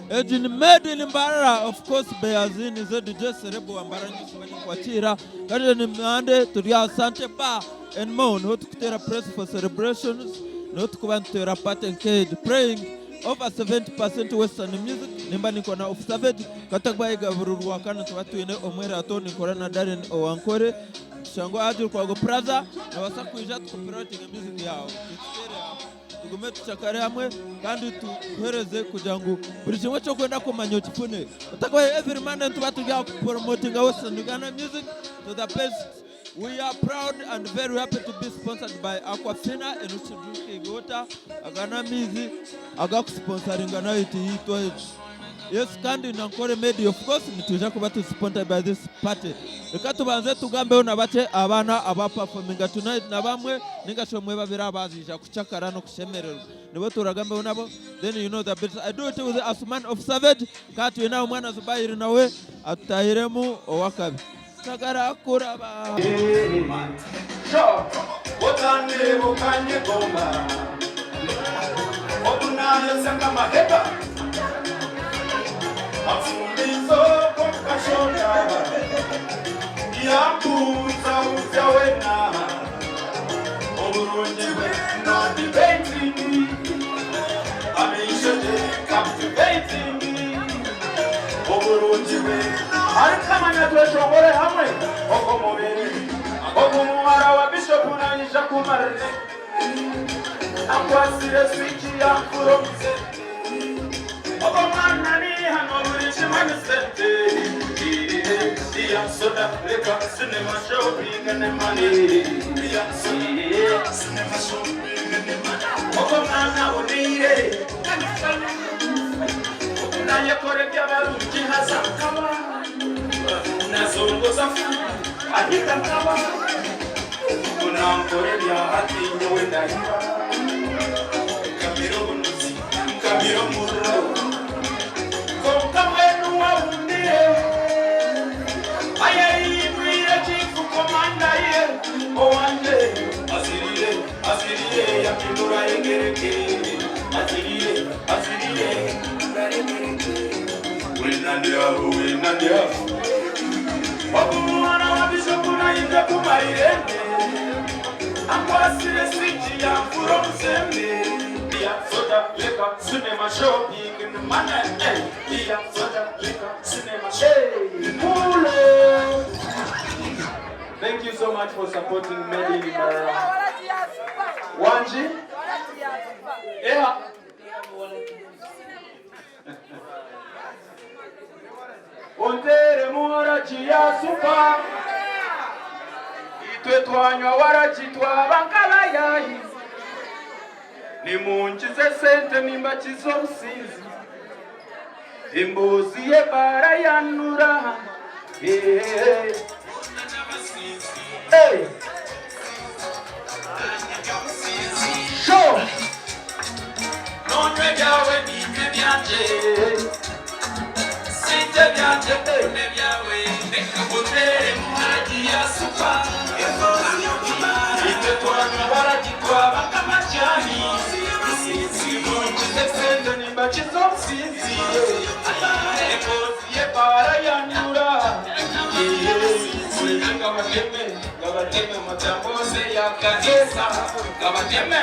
Ejin made in Mbarara, of course, Beazin is a just Rebo Mbarara Kwachira, Garden Mande, Turia Sante Ba, and Mo, not to press for celebrations, not to rapat and cage, praying over 70% Western music, Nimbani Kona of Savage, Katagbai Gavruakana to Watuine, Omera Tony, Corona Darren or Ankole, Shango Adil Kwago Praza, Nawasakuja cooperating music yao. Tugumetu chakare hamwe kandi tuhereze kujangu buri kimwe cyo kwenda kumanya kipune utakwaye every man tubatu ya promoting Western Uganda music to the best. We are proud and very happy to be sponsored by Aquafina and Uchidruke Water Agana Mizi sponsoring na itwa. Yes, kandi NKORE Media, of course, nituja kuba sponsored by this party. Reka tubanze tugambe unabache abana abaperforminga tonight na bamwe ningashomwe babira bazija kuchakara no kushemererwa. Nibo turagambe unabo, then you know the bit. I do it with the Asman of Savage, kati ina umwana zubayiri nawe atahiremu owakabi. Chakara kuraba. Sho, otande bukanye goma. Otunane sanga maheba. Afumizo kompashona Yakuza uzawena Oburunjiwe no debating Amishode captivating Oburunjiwe Arikamanya tweshongore hamwe Okomobere Okumwara wa Bishop unanisha kumarene Akwasire switchi ya kuromse Okomana ni hano Sante, soda, leka, cinema shopping and money. Cinema shopping and money. Okomana unire. Nanya kore kyabaru jihaza kaba. Nazongo safu. Ahita kaba. Unankore bya hati nyewenda hiba. Kamiro bunuzi, kamiro muro. Cinema shopping in the money, cinema Thank you so much for supporting Made in Mbarara. Wanji? Yeah. Ontere muharachi ya supa. Itwe twanywa warachi twabankala yayi. Nimunchize sente nimbachizo msinzi. Imbuzi yebara yanura. Hey. Hey. Show. Non regawe ni kebianje. Sinte bianje ne biawe. Nekabotere muhaji ya supa. Ite twana waraji kwa bakamachani. Simunchize sente nimbachizo msinzi. Imbuzi yebara yanura. Gabateme matambose ya kanisa Gabateme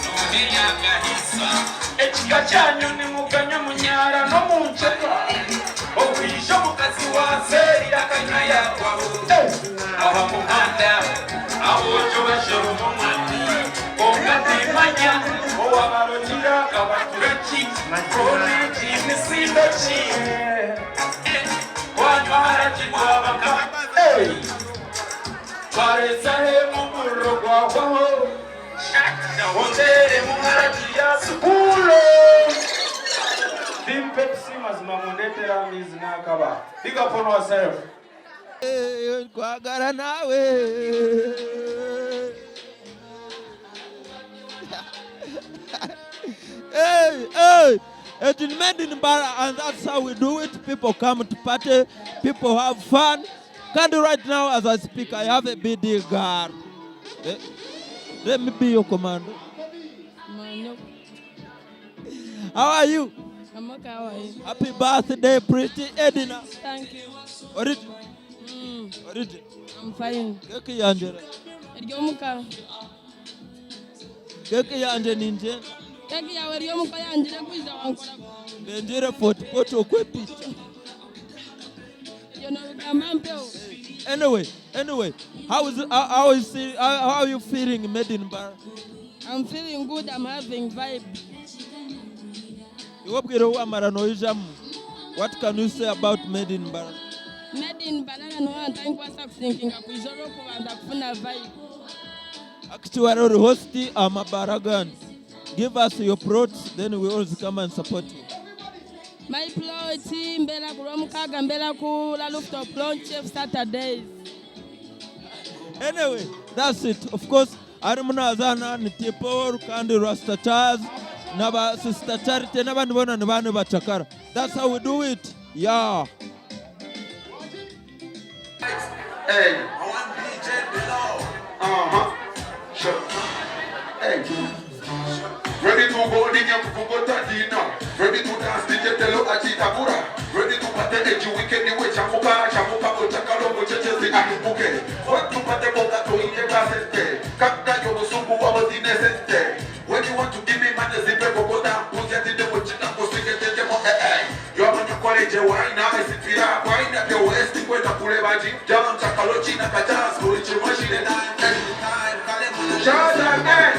Nome ya kanisa Echika chanyu ni muganya munyara no muncheka Okwisho mukazi wa seri ya kanya ya kwaho Awa muhanda Awojo basheru mumani Ongati manya Owa marotira Gabaturachi Makoni jimisindo chi Wanywa haraji kwa baka Pareza he mumuro kwa waho Ondere muharaji ya supulo Team Pepsi mazima mundete ramizi na kaba Big up on yourself Kwa gara nawe Hey It's made in Mbarara and that's how we do it. People come to party, people have fun. Can't do right now as I speak, I have a BD girl. Let me be your commando. How are you? I'm okay, how are you? Happy birthday, pretty Edina. Thank you. Origin. Mm, Origin. I'm fine. Keke yanje. Eryomuka. Keke yanje ninje. Keki yawe eryomuka yanjire kwiza wankora. Benjire photo kwe picture. You know, I'm pale. Anyway, how are you feeling, Mbarara? I'm feeling good. I'm having vibe. What can you say about Mbarara? Mbarara no one time was thinking of Izoro and Akuna vibe. Actually, our host Mbarara. Give us your plots, then we always come and support you. My plot mbela kuromukaga mbela kula rooftop launch Saturdays. Anyway, that's it. Of course, Arimunazana Nitipo Kandi Rastachaz Naba Sister Charity Naba Nibona Nibani Bachakara. That's how we do it. Yeah. Hey, I want DJ below. Sure. Hey. Ready to go in your Kugotadina. Ready to dance DJ Telo Achitabura. Ready to pate eju weekend way chamuka Otakalo Mochese Ahibuke. What to pate Boga to in the Basente. Kaka Yosuku Abodine. When you want to give me money, Zipe Bogota, who's getting the Wachina Posika Demo. You're on your college, why now? Is it Vira? Why not your West? When the Purebaji, Jalan Chakalochina Kajas, Kurichi Machine and time. Shout again.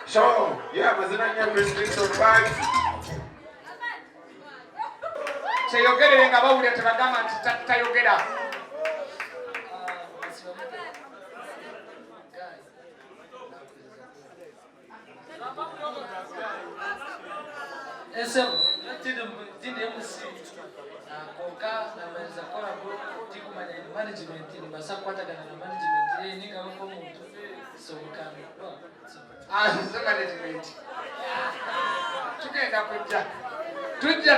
So, yeah, mazina ya restricts on vibes. So you get it about the Tagama to you get up. Koka na meza kora bro tiku management ni basa kwata kana na management ni kama kwa mtu so kama So management tukaenda tujja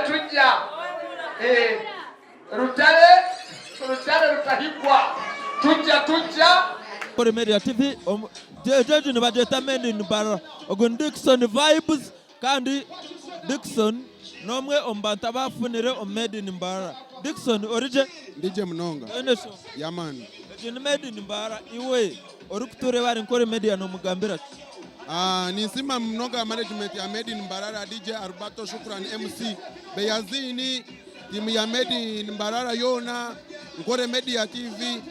rutale rutahikwa tujja NKORE Media TV jeje ni bajeta Mbarara ogun Dixon vibes kandi Dixon nomwe ombanta bafunire Mbarara. Dixon orije DJ Mnonga. Enesho. Yaman. Jini Mbarara iwe orukuture bari NKORE Media no mugambira. Nisima Mnonga management ya Mbarara DJ Arbato Shukran MC Beyazini timu ya Mbarara yona NKORE Media TV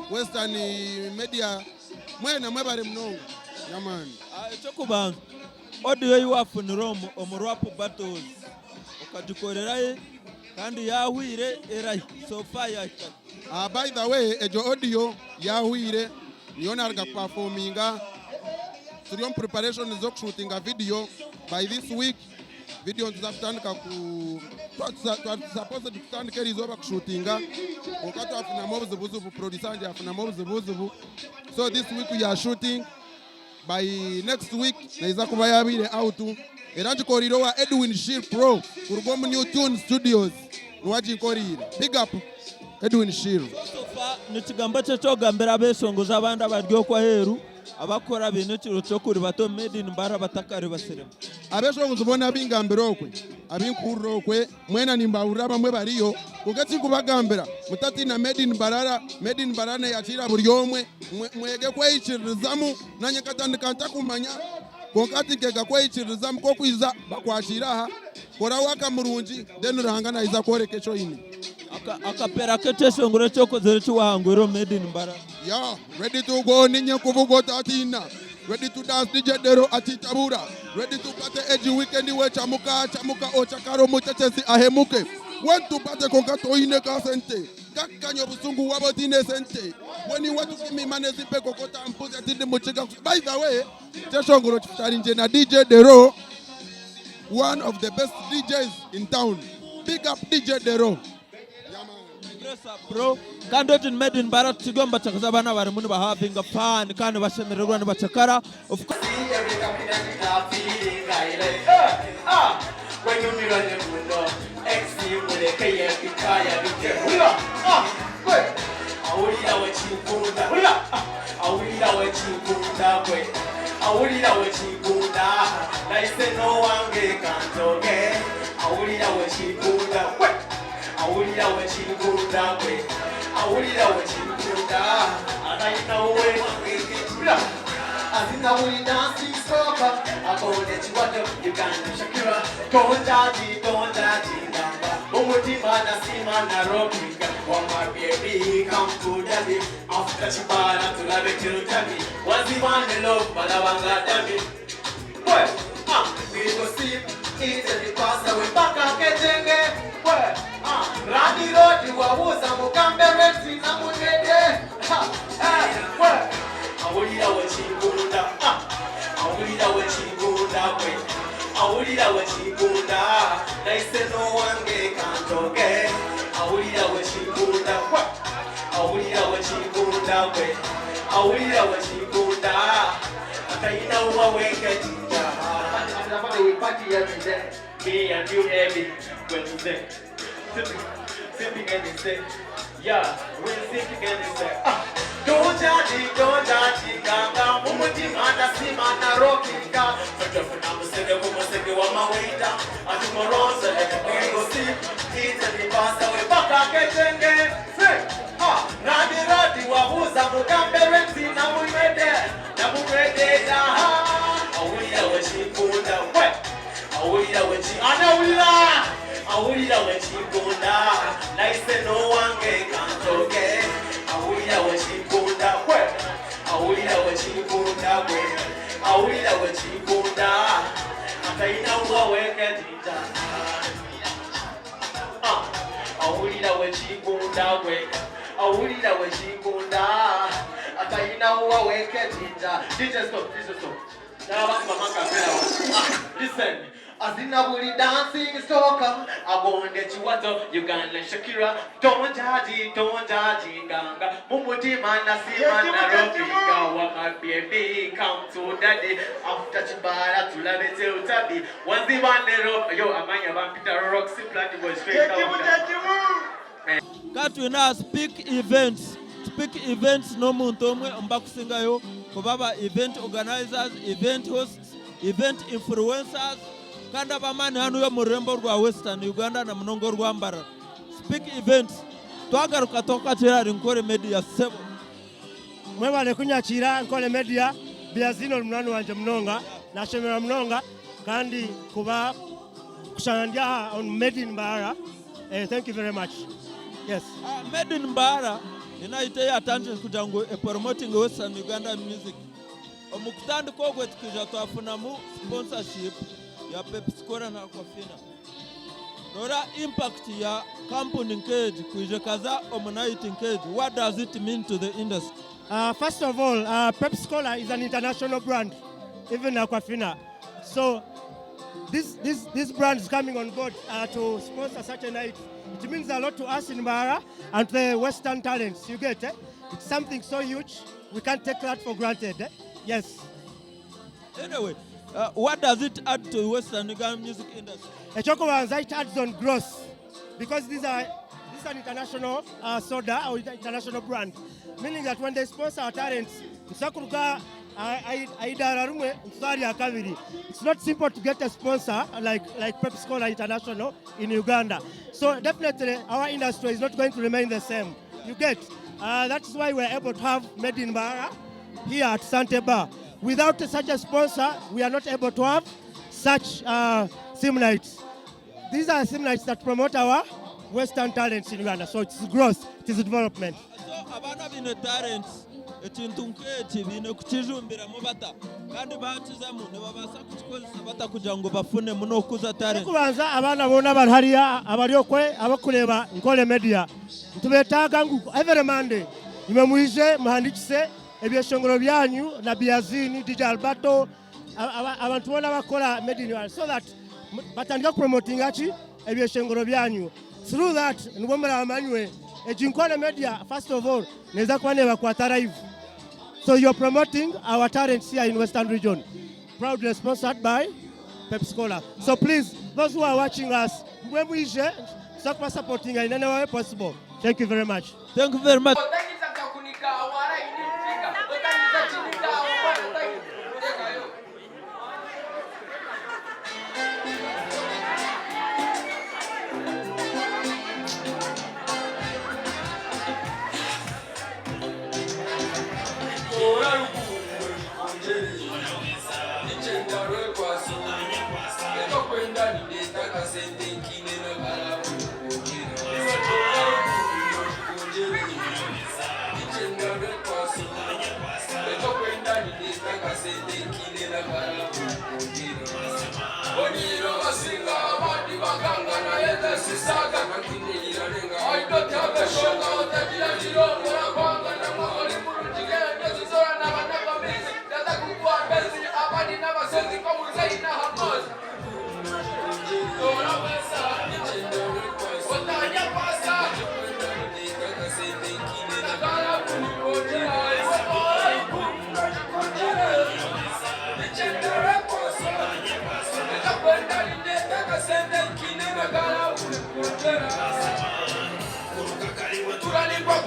Western Media mwena mwebare Mnonga. Yaman. Chokubanza audio yiwafunire omurwapo battles okajikoreraye kandi yahwire erayi so far yakati. By the way, ejo audio yahwire yona arga performinga turion preparation zo shooting a video by this week. Video tuzafutandika ku supposed to kutandika rizoba kushutinga wakati afuna mobuzubuzu producer ndi afuna mobuzubuzu. So this week we are shooting. By next week naiza kuba yabire out eranji koriro wa Edwin Shear Pro kurugomu New Tune Studios nwaji korire. Big up Edwin Shear. So far nikigamba cyogambera besongoza abandi abaryo kwa heru abakora bintu kiro cyo kuri bato Mbarara batakari basirema abesongoza bona bingambera okwe abinkurro okwe mwena nimbaura bamwe bariyo kugati kubagambera mutati na Mbarara yachira buri yomwe mwege kweyichirizamu nanye katandika ntakumanya kokati kega kweyichirizamu ko kwiza bakwashiraha kora waka murunji then rahangana iza korekesho ini akapera ketesho ngure choko zere chiwahangwero Mbarara. Yeah, ready to go ninye kuvugota atina. Ready to dance DJ Dero atitabura. Ready to pate edge weekend we chamuka ochakaro muchachesi ahemuke. Want to pate konkato ine ka sente. Kakanyo busungu wabotine sente. When you want to give me manezi pe kokota ampuzi atinde muchika. By the way, Cheshongoro chitarinje na DJ Dero, one of the best DJs in town. Big up DJ Dero. Bro, kandotin Mbarara tugomba chakazabana bari muni having a fun kandi bashemererwa ni bachakara. Of course when you mirror the window, extreme with a KF, you can't get chikunda we awulira we chikunda we awulira we chikunda anaina we bla azina we dancing soca akone chiwato Uganda Shakira don't daddy namba umutima na sima na rockinga wa my baby come to daddy after chibara tulabe kirutabi wazimane love balabanga daddy we we go see it the pasta we baka ketenge we radi rodi wawuza mukambe reti na munede we awulira we chikunda awulira we chikunda we awulira we chikunda naise no wange kantoke awulira we chikunda we awulira we chikunda we awulira we chikunda akaina uwa weke jinja we party every day me and you every Wednesday sipping and say yeah we sipping and say don't judge ganga umutima na sima na rockinga tutafuna musege mumusege wa mawaida atumoroza ego si ita ni pasta we baka ketenge say radi wabuza mukambe reti na munede da awulira we chikunda we awulira we awulira we chikunda naise no wange kantoke awulira we chikunda we awulira we chikunda we awulira we chikunda akaina uwa weke dita awulira we chikunda we awulira we chikunda akaina uwa weke dita DJ stop listen azina buli dancing soca agonde chiwato Uganda Shakira don't judge ganga mumutima na sima na rockinga wa my baby come to daddy after chibara tulabete utabi wanzi wanero yo amanya bampita Roxy Plant was straight out katwina speak events no muntu omwe mbakusingayo kubaba event organizers, event hosts, event influencers kanda bamani hanu yo murembo rwa Western Uganda na mnongo rwa Mbarara speak events twagaruka tokatira Nkore Media 7 mwebale kunyakira Nkore Media biazino munani wanje mnonga na shemera mnonga kandi kuba kushandia on Made in Mbarara. Thank you very much. Yes. Made in Mbarara inaite attention kujango promoting Western Uganda music. Omukutandi kogwe tukija twafuna mu sponsorship ya Pepsi Cola na Aquafina. Nora impact ya company Nkage kuje kaza omunite Nkage. What does it mean to the industry? First of all, Pepsi Cola is an international brand, even Aquafina. So this brand is coming on board to sponsor such a night. It means a lot to us in Mbarara and the Western talents. You get it? It's something so huge, we can't take that for granted. Yes. Anyway, what does it add to Western Uganda music industry? It adds on growth because this is an international soda or international brand, meaning that when they sponsor our talents, it's not simple to get a sponsor like Pepsi Cola International in Uganda. So definitely our industry is not going to remain the same. You get? That's why we're able to have Made in Mbarara here at Sante Bar. Without such a sponsor, we are not able to have such theme nights. These are theme nights that promote our Western talents in Uganda. So it's growth, it is development. So abana bine talents ekintu nk'eki bine kukijumbira mu bata kandi bakizamu ne babasa kukikozesa bata kugira ngo bafune muno okuza talent. Kubanza abana bona bari hariya abari okwe abakureba Nkore Media ntubetaga nguko every Monday nimemwije muhandikise ebyeshongoro byanyu na Biazini DJ Alberto abantu bona bakora Made in Mbarara so that batandika promoting achi ebyeshongoro byanyu. Through that nibomera amanywe Nkore Media first of all neza kwaneba kwa live. So you're promoting our talents here in Western region. Proudly sponsored by Pepsi Cola. So please, those who are watching us, when we share, stop supporting in any way possible. Thank you very much. Thank you very much.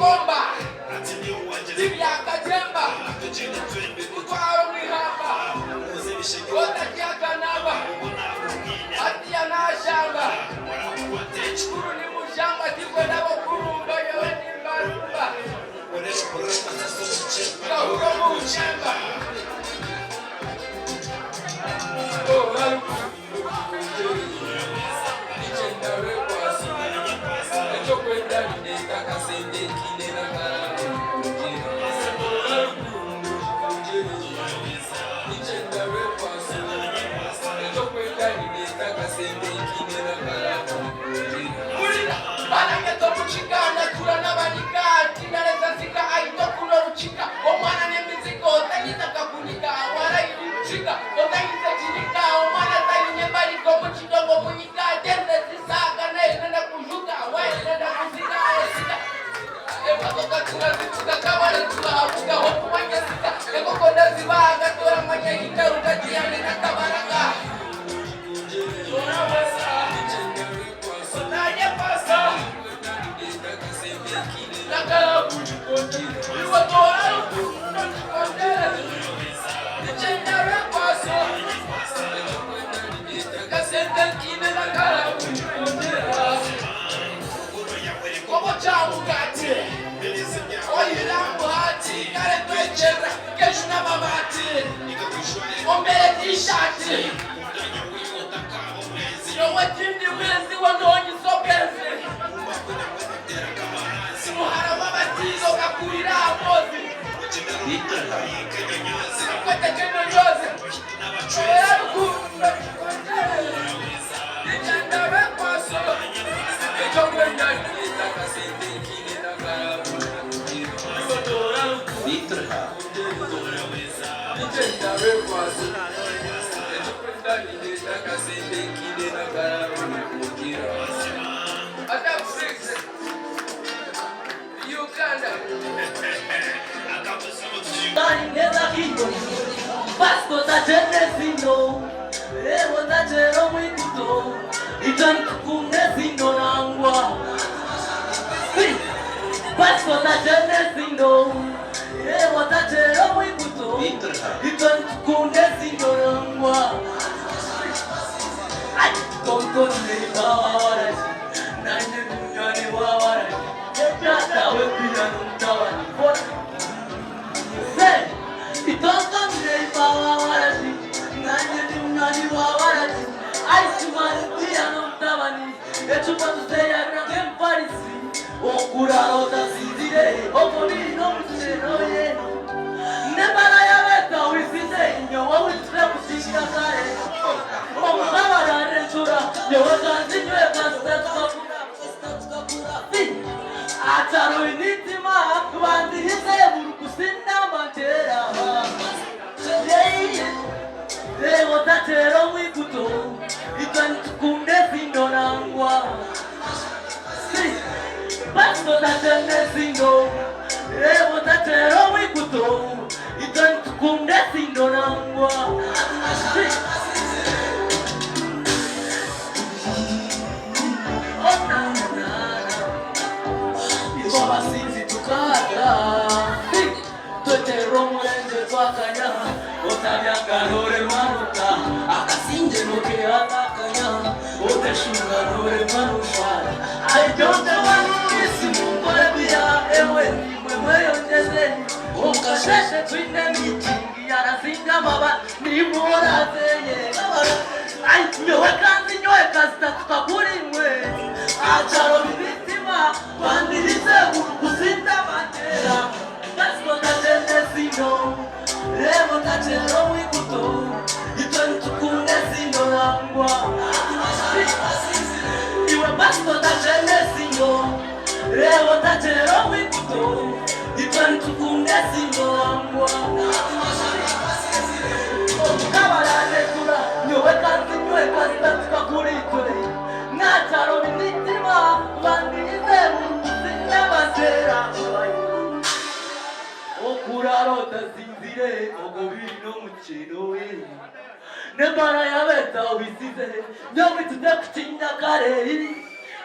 komba Tibia kajemba Kutwaro mwihamba Kota kia kanaba Atia na shamba Kuru ni mushamba Tikwe nabo kurumba Yewe ni mbarumba Kahuro mushamba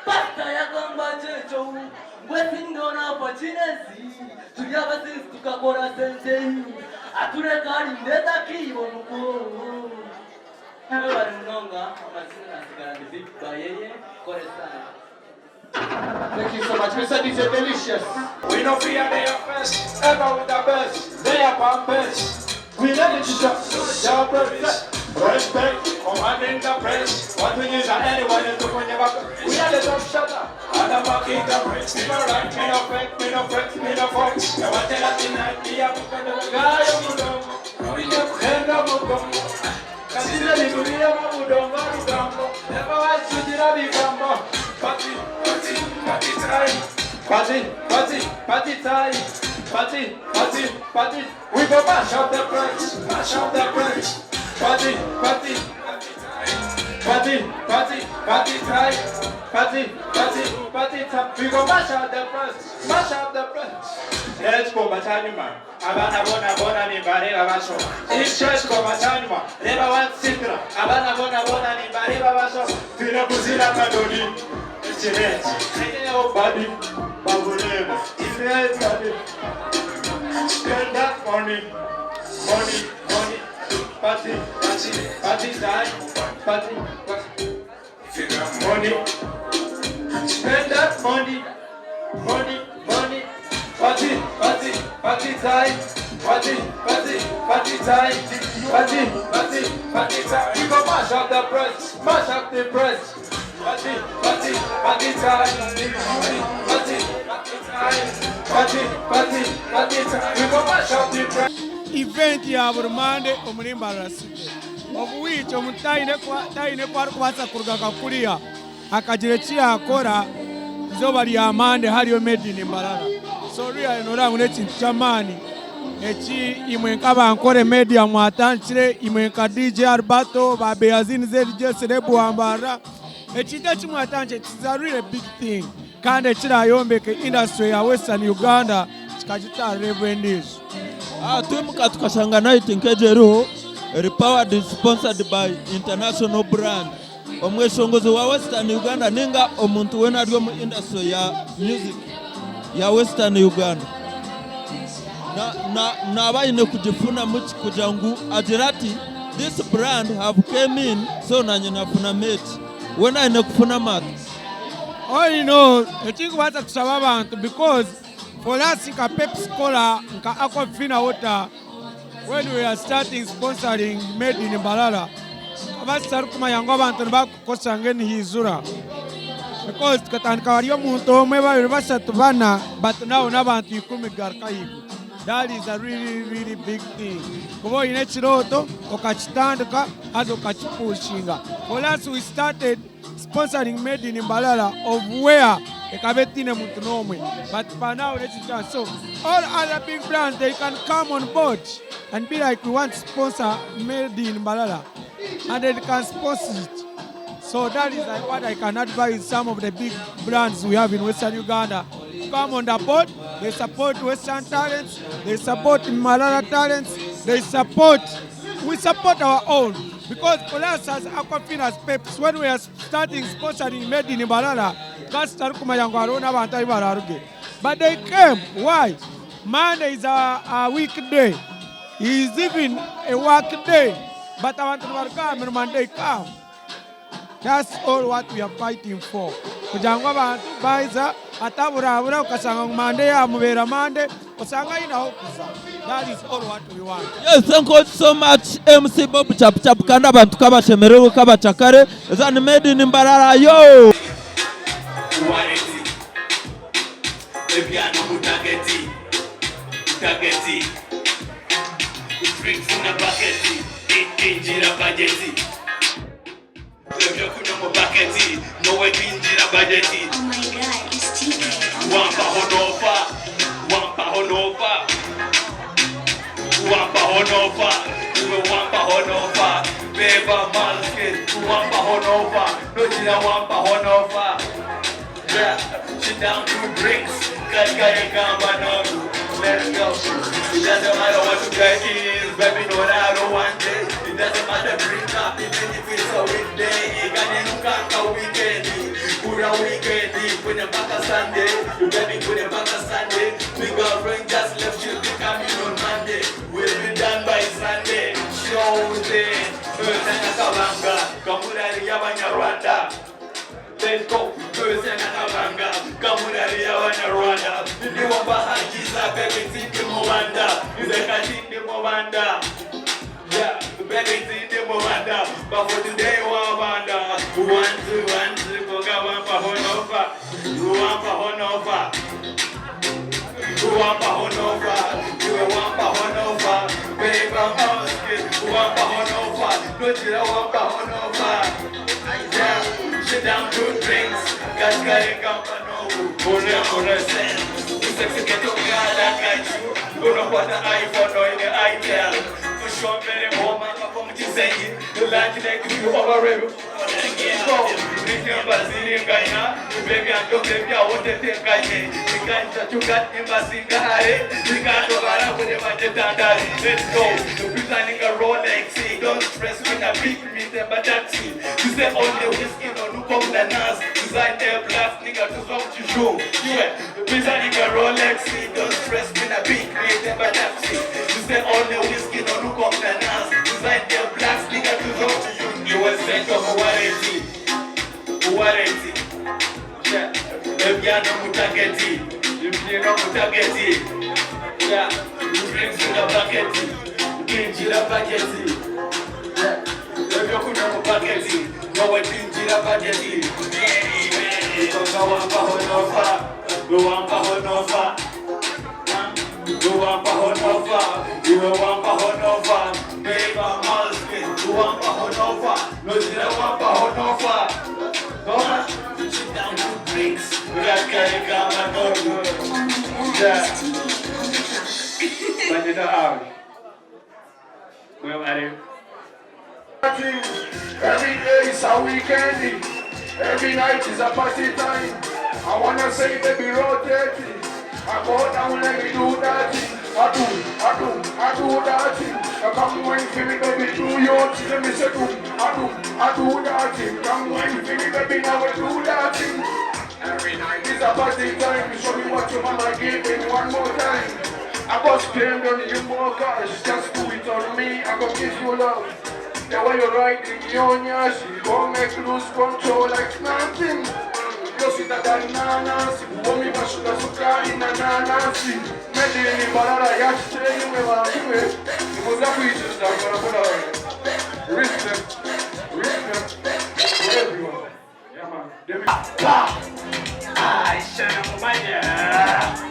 Pasta ya kamba checho, wetin gonna opportunity. Tuyaba since tukakora sente. Ature kari ndeta kibo nuko. Ewa nonga, amasina nasigara the big bayeye, kore sana. Thank you so much, Mr. DJ Delicious. We don't fear they are first, ever with the best. They are bomb best. We let it shut, job perfect. Respect, commanding the press. What we use on anyone is to put your back. We are the top shutter. And I'm a king of press. Me no right, me no fake, me no flex, me no fox. I want to tell us tonight, me a book and the guy of Mudongo. We just end up Mudongo. Consider the good of Mudongo, Mudongo. Never was to the Rabi Gambo. Party, party, party time. Party, party, party time. Party, party, party. We go mash up the place, mash up the place. Party, party, party, party, party time. Party, party, party time. We go mash up the place, mash up the place. Let's go, Batanyuma. Abana bona ni Mbarara basho. Let's go, Batanyuma. Never want Sitra. Abana bona ni Mbarara basho. Tuna kuzila kadoni. It's your hands. Take your body. Babulema. It's your hands. Spend that money, money, money. Party, party, party time. Party, party. Money. Spend that money, money, money. Party, party, party time. Party, party, party time. Party, party, party time. We go mash up the press, mash up the press. Party, party, party time. Party, party, party time. Party, party, party time. We go mash up the press. Event ya Burmande Mbarara City. Of which omutaine kwa kwasa kuruga kulia akajirechia akora zoba lya mande haliyo made in Mbarara. So ria enora ngunechi chamani echi imwenkaba Ankole Media mwatanchire imwenka DJ Alberto babeyazini zedije serebu Mbarara echi tachi mwatanche it's a really big thing kande chira yombeke industry ya Western Uganda chikajita revenues. Tuimuka tukashanga night nkejeru repowered sponsored by international brand. Omweshongozi wa Western Uganda ninga omuntu wena aliyo mu industry ya music ya Western Uganda. Na abayine kujifuna muchi kujangu adirati this brand have came in so nanye nafuna mate. Wena ine kufuna mate. All you know, I think what abantu because for us nka Pepsi Cola nka Aquafina water when we are starting sponsoring made in Mbarara abasitari kuma yango abantu bakosa ngeni hizura because katandika waliyo muntu omwe babiri basatu bana but now n'abantu 10 garkayigo. That is a really big thing. Kubo ine chiroto okachitandika azo okachipushinga. For us we started sponsoring made in Mbarara of where ekabetine muntu nomwe but for now let's chance. So all other big brands they can come on board and be like we want to sponsor made in Mbarara and they can sponsor it. So that is like what I can advise some of the big brands we have in Western Uganda. Come on the board, they support Western talents, they support Mbarara talents, we support our own. Because for us as Aquafina Peps, when we are starting sponsoring made in Mbarara, but they came. Why? Monday is a weekday. He is even a work day. But I want to come and Monday come. That's all what we are fighting for. Kujangwa baiza atabura ukasanga Monday amubera Monday usanga ina okuza. That is all what we want. Yes, thank you so much MC Bob Chap kanda bantu kabashemerewe kabachakare zani made in Mbarara yo. Oh my God, it's TK. Wampa honofa, beba malskin, wampa honofa, dojina wampa honofa. Yeah, sit down 2 drinks, kaya gamba namu, let's go. It doesn't matter what you get is, baby, no I don't want it. It doesn't matter, drink up, even if it's a weekday. Ikane nukaka weekend. a weekend, when you're back on Sunday, you baby when you're back on Sunday. My girlfriend just left, she'll be coming on Monday. We'll be done by Sunday. Show it. Kabanga, Kamurari Rwanda. Let's go. Kabanga, Kamurari Rwanda. You want Bahagiza, baby, think Mwanda. You think Mwanda. Yeah, baby, think Mwanda. But for today, Wanda. One, two, go one for Honova. You want for Honova. You want for Honova. You want for Honova. Baby, I'm asking. You want for Honova. No, you don't want for Honova. Yeah, sit down, two drinks. Gaskari Kampano. Kone sen. You sexy get to me, I like you. You know what the iPhone or in the iTel. You show me the woman, I'm going to say it. You like to make you over. Baby, I'm going to I want to take a you got embassy gare. You got to run with him at the dandari. Let's go. You're presenting a Rolex. Don't stress with a big meat and taxi. You say only whiskey, no look up the nose. Design their blast, nigga, to talk to you. Yeah, you're presenting a Rolex. Don't stress with a big meat and taxi. You say only whiskey, no look up the nose. Design their blast, nigga, to talk to you. You will send your warranty. Warranty. Yeah, if you're not mutageti. You know mutageti. Yeah, you bring to the bucket. You bring to the bucket. Yeah, if you're not mutageti, go and bring to the bucket. Because I want to Honova. You want Honova. You want Honova. You want Honova. Baby, I'm asking. You want Honova. No, you don't want Honova. Go on. Sit down, two drinks. We got carry come go. Yeah. But you know how. Where are you? Every day is a weekend. Every night is a party time. I wanna say baby rotate. I go down let me do that thing. I do that thing. I come wine for me baby do your thing. Let me say I do that thing. Come wine for me baby now I do that thing. Every night is a party time. Show me what your mama gave me one more time. I go spend on you more cash. Just do it on me. I go give you love. The way you're riding your nyash, you gon' make lose control like nothing. Yo si tata nanasi, uomi mashuka sukari na nanasi. Medi ni Mbarara yashite yume wakiwe. Nimuza kuichista kwa respect for everyone. Yeah man, Demi. I should have my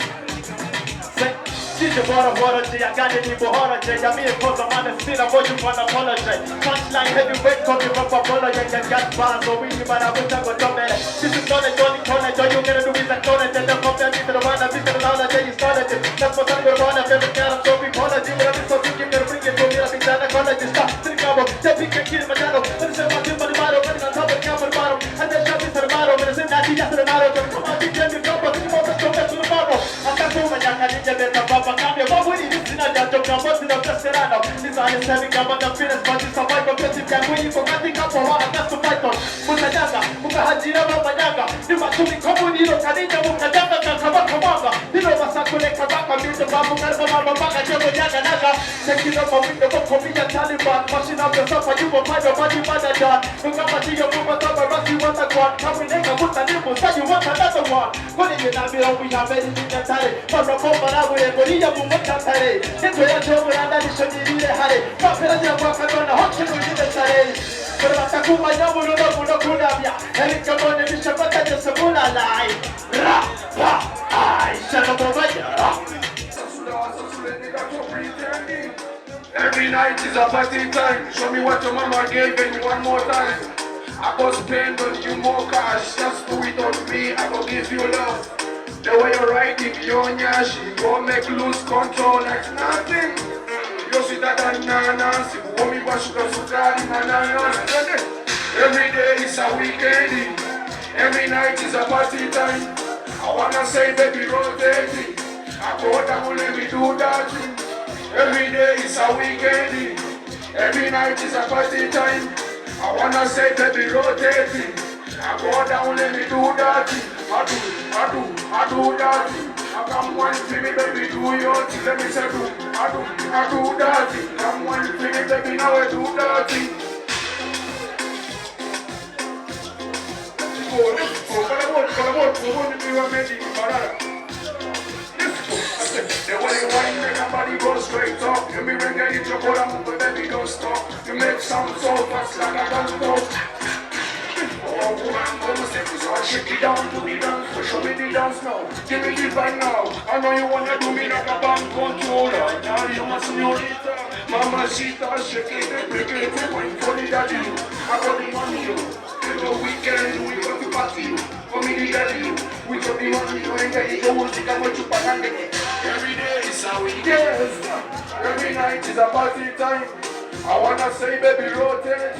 Sisi bora jia gani ni bohora jia Jamii koza mane sina moju kwa apologize Punchline heavyweight koki ropa polo Yenga gat bars o wini mara buta go domere Sisi tone joni tone jo you gonna do is a tone Tende kopya mita the wana vita the launa jia you started it That's what I'm gonna wanna favorite cara so be pona Jimmy I'm so thinking gonna bring it to me like it's an college Stop sitting cabo Jia pika kill majano When it's a mati maro When it's on top of the camera maro And then shot is a maro When it's in that dia the maro Come on DJ me drop Think about the show to the maro Akasuma nyaka ninja beta baba Cambia babuni sina jato kama sina peserano These are the seven kama the fitness but it's a fight for petty can we for nothing up for one that's to fight on Mutanyanga mukahajira mabanyanga Ni matumi komuni ilo kanija mukajanga kama kamanga Nilo masakule kabaka mizo babu karba mabaka jebo nyanga naga Sekino mawinda kokomija Taliban Machine up yourself and you will find your body mother done Nukama tiyo muma taba rasi wata kwa Kaminega mutanimu say you want another one Kuni yinabira we have anything that tare Para pomba we ya mumota tare Nito ya jogo ya ndani shonirire hare Kapela ya waka dona hoche nujide tare Kwa matakuma ya mulono mulo kunabia Helika mone mishapata jese mula lai Ra, pa, ai, shana mobaya Every night is a party time. Show me what your mama gave me one more time. I go spend on you more cash. Just do it on me. I go give you love. The way you're riding your nyashi, go make lose control like nothing. Yo si tata nanasi, uomi bashuka sukari na nanasi. Every day is a weekend. Every night is a party time. I wanna say baby rotate. I go down let me do that thing. Every day is a weekend. Every night is a party time. I wanna say baby rotate. I go down, let me do that. I do that. I come one for me, baby, do your thing. Let me say I do that. Come one for me, baby, now I do that. The way you whine, make your body go straight up. You me when you hit your bottom, but baby don't stop. You make sound so fast like I don't stop. Oh woman, come step so I shake it down to the dance. So show me the dance now. Give me the vibe now. I know you wanna do me like a band controller. Now you must señorita, mamacita, shake it, break it, wine for the daddy. I got the money, you. The weekend, we got the party. For me the daddy, we got the money. You ain't got the gold, think I'm going to party. Every day is a weekend. Every night is a party time. I wanna say, baby, rotate.